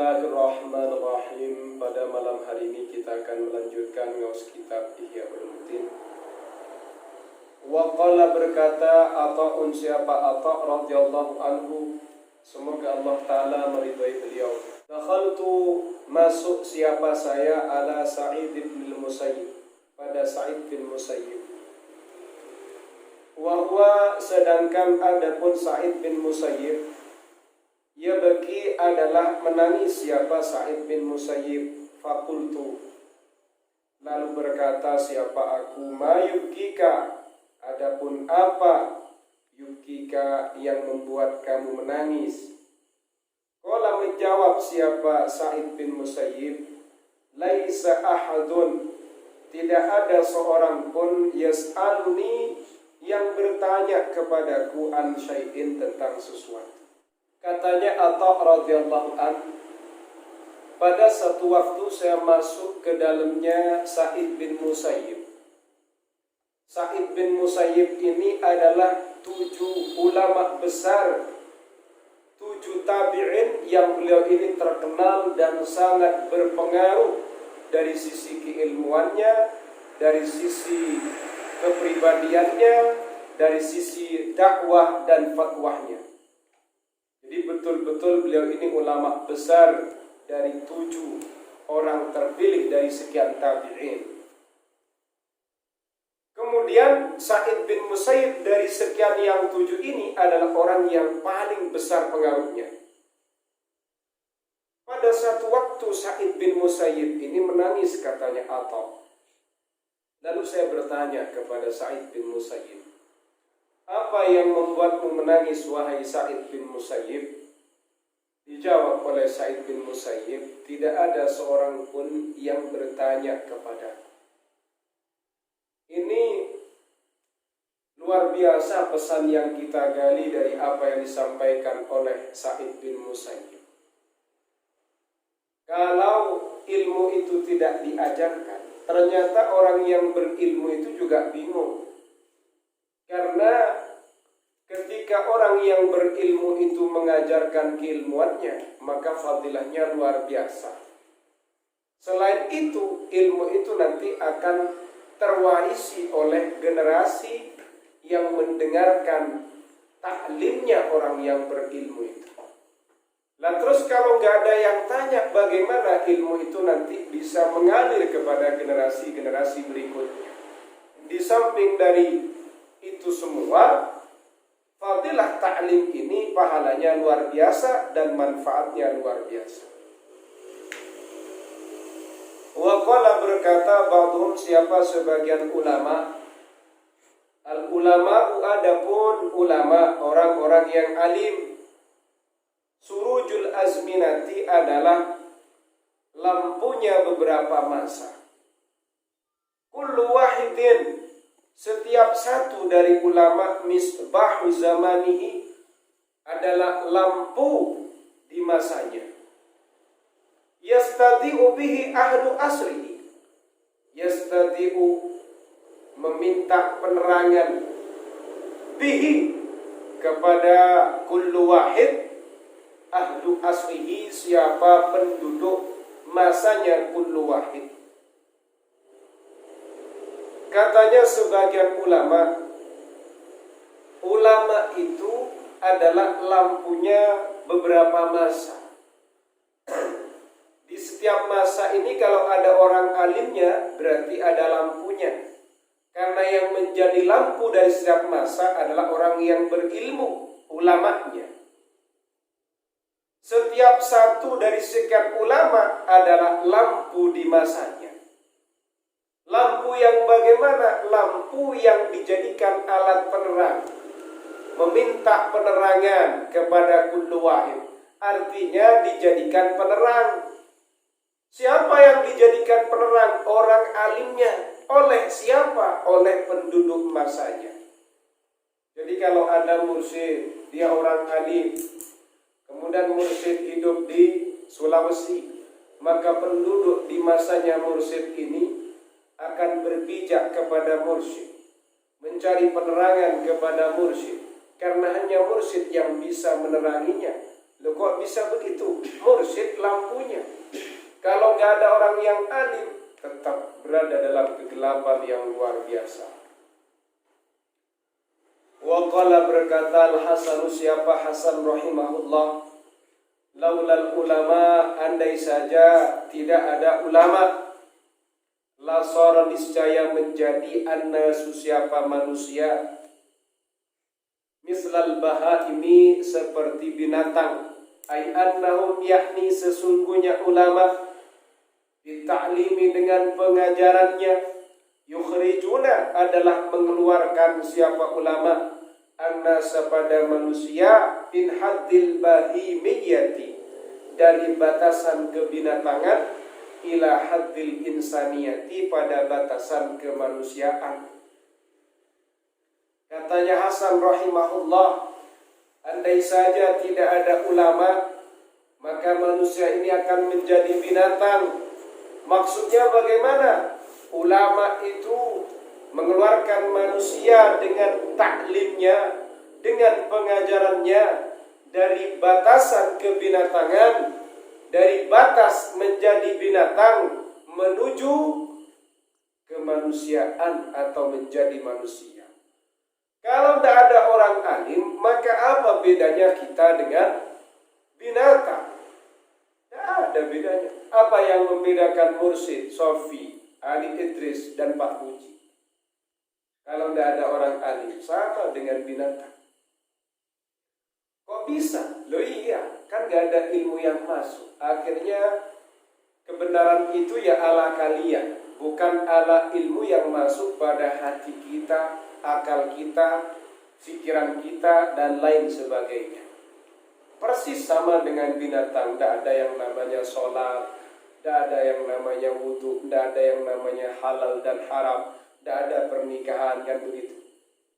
Bismillahirrahmanirrahim. Pada malam hari ini kita akan melanjutkan ngaus kitab Ihya Ulumuddin. Wa qala berkata Ata'un, siapa Ata' radhiyallahu anhu, semoga Allah Ta'ala meridhai beliau. Dakhaltu, masuk siapa saya, ala Sa'id bin Musayyib, pada Sa'id bin Musayyib. Wa huwa, sedangkan adapun Sa'id bin Musayyib, ya bagi adalah menangis siapa Sa'id bin Musayyib. Fakultu, lalu berkata siapa aku, ma yubkika, adapun apa yubkika yang membuat kamu menangis. Qala, menjawab siapa Sa'id bin Musayyib, laisa ahadun, tidak ada seorang pun, yas'aluni, yang bertanya kepadaku, an syai'in, tentang sesuatu. Katanya Atha radhiyallahu an, pada satu waktu saya masuk ke dalamnya Sa'id bin Musayyib. Sa'id bin Musayyib ini adalah 7 ulama besar, 7 tabi'in yang beliau ini terkenal dan sangat berpengaruh dari sisi keilmuannya, dari sisi kepribadiannya, dari sisi dakwah dan fatwahnya. Jadi betul-betul beliau ini ulama besar dari 7 orang terpilih dari sekian tabi'in. Kemudian Sa'id bin Musayyib dari sekian yang 7 ini adalah orang yang paling besar pengaruhnya. Pada satu waktu Sa'id bin Musayyib ini menangis, katanya Atha. Lalu saya bertanya kepada Sa'id bin Musayyib, apa yang membuatmu menangis wahai Sa'id bin Musayyib? Dijawab oleh Sa'id bin Musayyib, tidak ada seorang pun yang bertanya kepadaku. Ini luar biasa pesan yang kita gali dari apa yang disampaikan oleh Sa'id bin Musayyib. Kalau ilmu itu tidak diajarkan, ternyata orang yang berilmu itu juga bingung. Karena ketika orang yang berilmu itu mengajarkan keilmuannya, maka fadilahnya luar biasa. Selain itu, ilmu itu nanti akan terwarisi oleh generasi yang mendengarkan taklimnya orang yang berilmu itu. Nah terus kalau nggak ada yang tanya, bagaimana ilmu itu nanti bisa mengalir kepada generasi-generasi berikutnya? Di samping dari itu semua, fadilah ta'lim ini pahalanya luar biasa dan manfaatnya luar biasa. Wa qala, berkata ba'dhum, siapa sebagian ulama, al-ulama'u, adapun ulama, orang-orang yang alim, surujul azminati adalah lampunya beberapa masa. Kullu wahidin, setiap satu dari ulama, misbahu zamanihi, adalah lampu di masanya. Yastadi'u bihi ahlu asrihi, yastadi'u, meminta penerangan, bihi, kepada kullu wahid, ahlu asrihi, siapa penduduk masanya kullu wahid. Katanya sebagian ulama, ulama itu adalah lampunya beberapa masa. Di setiap masa ini kalau ada orang alimnya, berarti ada lampunya. Karena yang menjadi lampu dari setiap masa adalah orang yang berilmu, ulamanya. Setiap satu dari sekian ulama adalah lampu di masanya. Lampu yang bagaimana? Lampu yang dijadikan alat penerang, meminta penerangan kepada kullu wahid, artinya dijadikan penerang. Siapa yang dijadikan penerang? Orang alimnya. Oleh siapa? Oleh penduduk masanya. Jadi kalau ada mursyid, dia orang alim, kemudian mursyid hidup di Sulawesi, maka penduduk di masanya mursyid ini akan berpijak kepada mursyid, mencari penerangan kepada mursyid, karena hanya mursyid yang bisa meneranginya. Loh kok bisa begitu? Mursyid lampunya. Kalau nggak ada orang yang alim, tetap berada dalam kegelapan yang luar biasa. Wa qala berkata Al-Hasan, siapa Hasan rahimahullah, laulal ulama, andai saja tidak ada ulama, la sara niscaya menjadi annasu siapa manusia, mislal bahaimi seperti binatang, ay annahum yakni sesungguhnya ulama, dita'limi dengan pengajarannya, yukhrijuna adalah mengeluarkan siapa ulama, annasa pada manusia, min haddil bahimiyati dari batasan kebinatangan, ila haddil insaniyati pada batasan kemanusiaan. Katanya Hasan rahimahullah, andai saja tidak ada ulama, maka manusia ini akan menjadi binatang. Maksudnya bagaimana? Ulama itu mengeluarkan manusia dengan taklimnya, dengan pengajarannya dari batasan kebinatangan, dari batas menjadi binatang menuju kemanusiaan atau menjadi manusia. Kalau tidak ada orang alim, maka apa bedanya kita dengan binatang? Tidak ada bedanya. Apa yang membedakan Mursyid, Sofi, Ali Idris, dan Pak Puji? Kalau tidak ada orang alim, sama dengan binatang. Kok bisa? Loh iya, kan gak ada ilmu yang masuk. Akhirnya kebenaran itu ya ala kalian, bukan ala ilmu yang masuk pada hati kita, akal kita, pikiran kita, dan lain sebagainya. Persis sama dengan binatang, tidak ada yang namanya sholat, tidak ada yang namanya wudhu, tidak ada yang namanya halal dan haram, tidak ada pernikahan, kan begitu.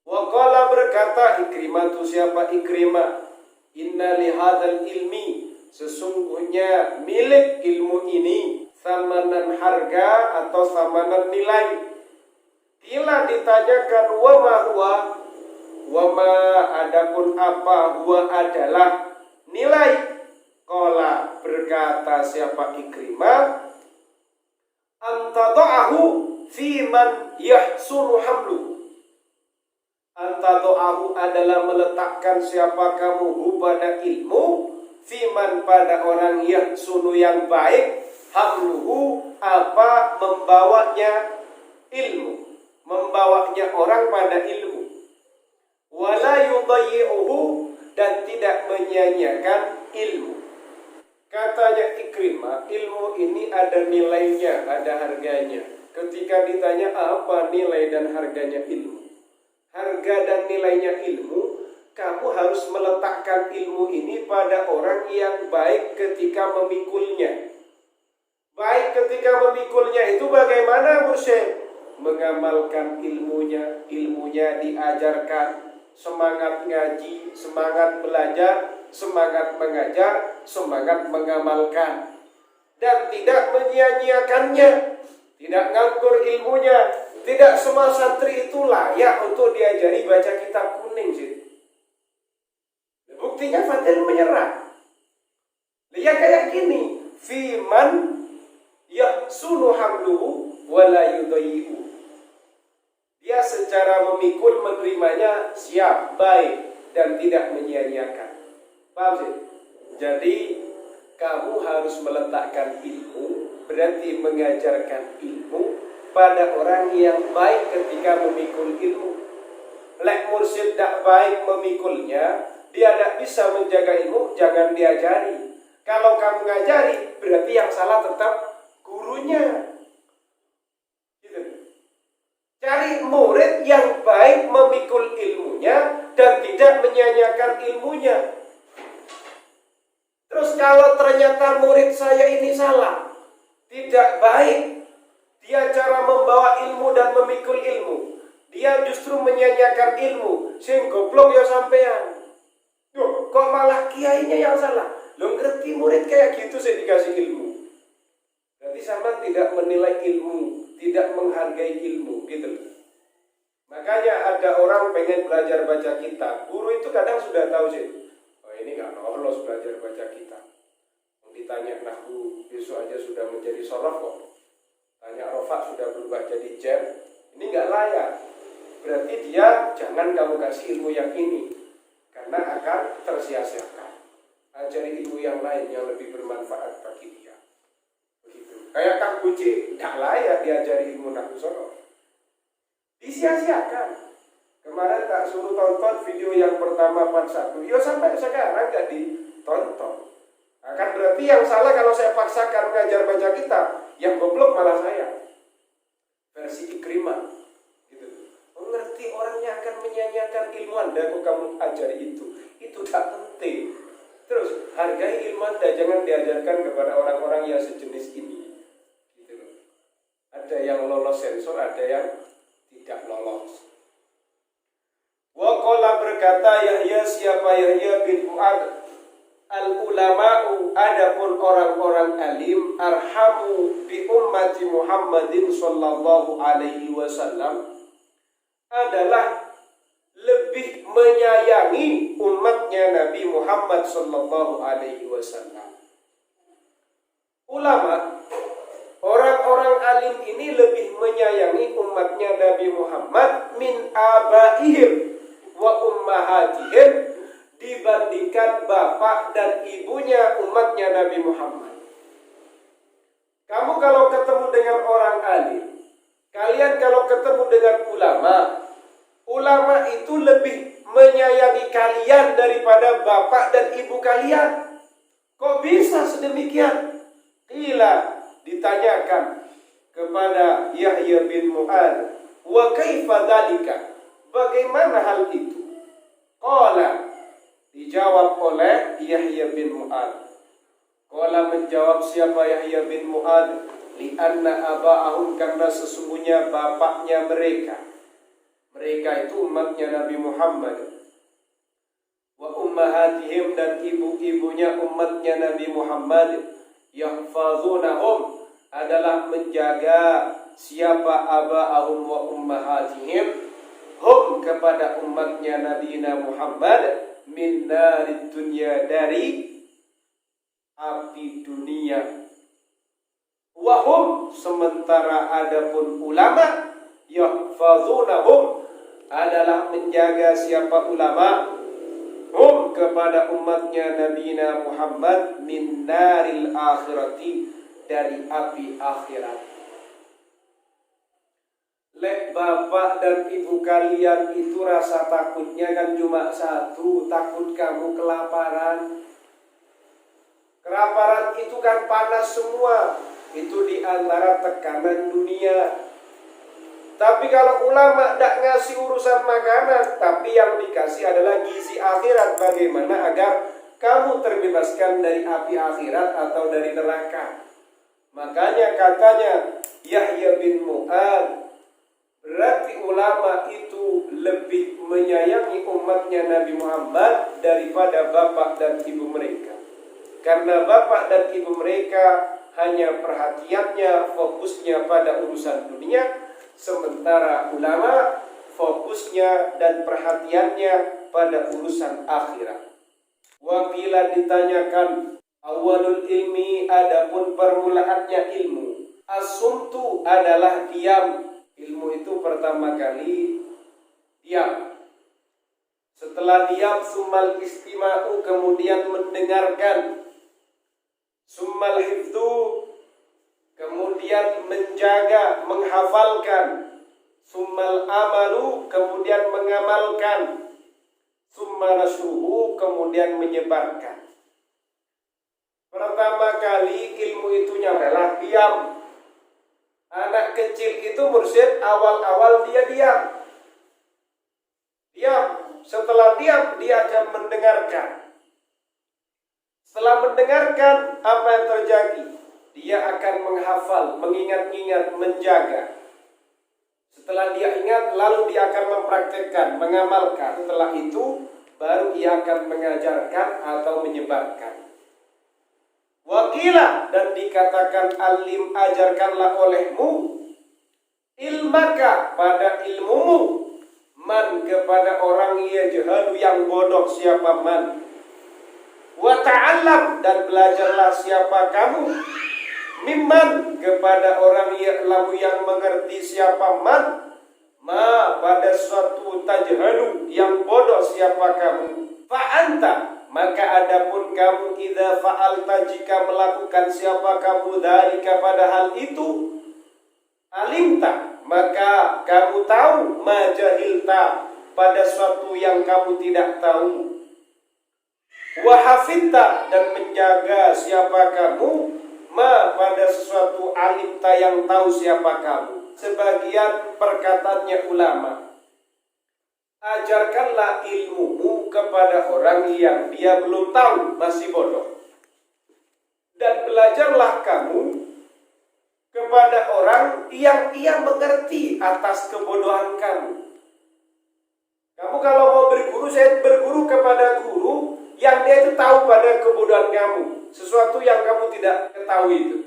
Wa qala berkata Ikrimah, itu siapa Ikrimah? Inna lihadzal ilmi, sesungguhnya milik ilmu ini, samanan harga atau samanan nilai. Kila ditanyakan wa ma huwa, wa ma adapun apa, huwa adalah nilai. Qala berkata siapa Ikrimah, antada'ahu fi man yahsunu hamluhu. Antada'ahu adalah meletakkan siapa kamu pada ilmu, fiman pada orang yahsunu yang baik, hamluhu apa membawanya ilmu, membawanya orang pada ilmu, wala yudayyi'uhu dan tidak menyia-nyiakan ilmu. Katanya Ikrimah, ilmu ini ada nilainya, ada harganya. Ketika ditanya apa nilai dan harganya ilmu, harga dan nilainya ilmu, kamu harus meletakkan ilmu ini pada orang yang baik ketika memikulnya. Baik ketika memikulnya itu bagaimana Mursyid? Mengamalkan ilmunya, ilmunya diajarkan, semangat ngaji, semangat belajar, semangat mengajar, semangat mengamalkan, dan tidak menyia-nyiakannya, tidak nganggur ilmunya. Tidak semua santri itu layak untuk diajari baca kitab kuning sih. Buktinya Fadil menyerah. Ya kayak gini, fiman yahsunu hamluhu wala yudayyi'u. Dia secara memikul menerimanya siap, baik, dan tidak menyia-nyiakan. Paham sih? Jadi kamu harus meletakkan ilmu, berarti mengajarkan ilmu pada orang yang baik ketika memikul ilmu. Lek Mursyid tak baik memikulnya, dia tak bisa menjaga ilmu, jangan diajari. Kalau kamu ngajari, berarti yang salah tetap gurunya. Gitu. Cari murid yang baik memikul ilmunya dan tidak menyia-nyiakan ilmunya. Terus kalau ternyata murid saya ini salah, tidak baik, dia cara membawa ilmu dan memikul ilmu, dia justru menyia-nyiakan ilmu, sing goblok ya sampean. Loh, kok malah kiainya yang salah? Lo ngerti murid kayak gitu saya dikasih ilmu. Berarti sama tidak menilai ilmu, tidak menghargai ilmu, gitu loh. Makanya ada orang pengen belajar baca kitab, guru itu kadang sudah tahu sih, oh ini nggak Allah lolos belajar baca kitab. Ditanya nahwu besok aja sudah menjadi sorof kok. Tanya rofa sudah berubah jadi jam. Ini nggak layak. Berarti dia jangan kamu kasih ilmu yang ini, karena akan tersia-siakan. Ajari ilmu yang lain yang lebih bermanfaat bagi dia. Begitu. Kayak Kang Buci, nggak layak diajari ilmu nahwu sorof. Disia-siakan. Kemarin tak suruh tonton video yang pertama part 1. Ya sampai sekarang nggak ditonton. Akan berarti yang salah kalau saya paksakan mengajar baca kitab, yang goblok malah saya. Versi Ikrimah. Gitu. Mengerti orangnya akan menyanyiakan ilmu Anda kok kamu ajari itu. Itu tak penting. Terus hargai ilmu Anda, jangan diajarkan kepada orang-orang yang sejenis ini. Gitu loh. Ada yang lolos sensor, ada yang tidak lolos. Waqala berkata Yahya, siapa Yahya bin Mu'ad, al-ulama'u adapun orang-orang alim arhamu bi ummati Muhammadin sallallahu alaihi wasallam adalah lebih menyayangi umatnya Nabi Muhammad sallallahu alaihi wasallam. Ulama, orang-orang alim ini lebih menyayangi umatnya Nabi Muhammad min abaihim wa ummahatihim dibandingkan bapak dan ibunya umatnya Nabi Muhammad. Kamu kalau ketemu dengan orang alim, kalian kalau ketemu dengan ulama, ulama itu lebih menyayangi kalian daripada bapak dan ibu kalian. Kok bisa sedemikian? Qila, ditanyakan kepada Yahya bin Mu'ad, wa kaifa dzalika? Bagaimana hal itu? Qala, dijawab oleh Yahya bin Mu'ad. Qala, menjawab siapa Yahya bin Mu'ad? Lianna aba'ahum, karena sesungguhnya bapaknya mereka. Mereka itu umatnya Nabi Muhammad. Wa ummahatihim, dan ibu-ibunya umatnya Nabi Muhammad. Yahfazunahum, adalah menjaga siapa aba'ahum wa ummahatihim, hum, kepada umatnya Nabi Muhammad, min narid dunya, dari api dunia. Wahum, sementara adapun ulama, yahfazunahum, adalah menjaga siapa ulama, hum, kepada umatnya Nabi Muhammad, min naril akhirati, dari api akhirat. Lek bapak dan ibu kalian itu rasa takutnya kan cuma satu, takut kamu kelaparan. Kelaparan itu kan panas semua, itu diantara tekanan dunia. Tapi kalau ulama tidak ngasih urusan makanan, tapi yang dikasih adalah gizi akhirat, bagaimana agar kamu terbebaskan dari api akhirat atau dari neraka. Makanya katanya Yahya bin Mu'ad, berarti ulama itu lebih menyayangi umatnya Nabi Muhammad daripada bapak dan ibu mereka. Karena bapak dan ibu mereka hanya perhatiannya, fokusnya pada urusan dunia, sementara ulama fokusnya dan perhatiannya pada urusan akhirat. Wakilah, ditanyakan, awalul ilmi, adapun permulaannya ilmu. As-sumtu, adalah diam. Ilmu itu pertama kali diam. Setelah diam, summal istima'u, kemudian mendengarkan. Summal hifdu, kemudian menjaga, menghafalkan. Summal amalu, kemudian mengamalkan. Summa nasyruhu, kemudian menyebarkan. Pertama kali ilmu itu adalah diam. Anak kecil itu mursyid awal-awal dia diam. Diam. Setelah diam, dia akan mendengarkan. Setelah mendengarkan, apa yang terjadi? Dia akan menghafal, mengingat-ingat, menjaga. Setelah dia ingat, lalu dia akan mempraktekkan, mengamalkan. Setelah itu, baru dia akan mengajarkan atau menyebarkan. Wakilah, dan dikatakan alim, ajarkanlah olehmu ilmaka, pada ilmumu, man, kepada orang yajhalu, yang bodoh, siapa man. Wa ta'allam, dan belajarlah siapa kamu. Mimman, kepada orang yang mengerti siapa man. Ma, pada suatu tajhalu, yang bodoh siapa kamu. Fa'anta, maka adapun kamu idza fa'alta, jika melakukan siapa kamu dzalika pada hal itu, alimta, maka kamu tahu, ma jahilta, pada suatu yang kamu tidak tahu. Wa hafidta, dan menjaga siapa kamu, ma, pada sesuatu alimta, yang tahu siapa kamu. Sebagian perkataannya ulama, ajarkanlah ilmumu kepada orang yang dia belum tahu, masih bodoh. Dan belajarlah kamu kepada orang yang ia mengerti atas kebodohan kamu. Kamu kalau mau berguru, saya berguru kepada guru yang dia itu tahu pada kebodohan kamu, sesuatu yang kamu tidak ketahui itu.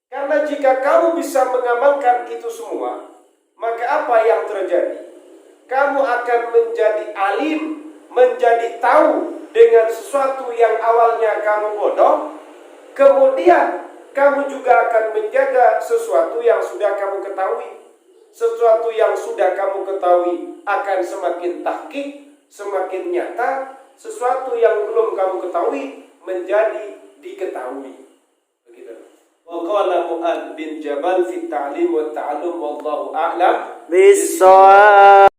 Karena jika kamu bisa mengamalkan itu semua, maka apa yang terjadi? Kamu akan menjadi alim, menjadi tahu dengan sesuatu yang awalnya kamu bodoh. Kemudian kamu juga akan menjaga sesuatu yang sudah kamu ketahui. Sesuatu yang sudah kamu ketahui akan semakin tahqiq, semakin nyata. Sesuatu yang belum kamu ketahui menjadi diketahui. Begitu. Wa qala Mu'adz bin Jabal fi ta'lim wa ta'allum wallahu a'lam bis-shawab.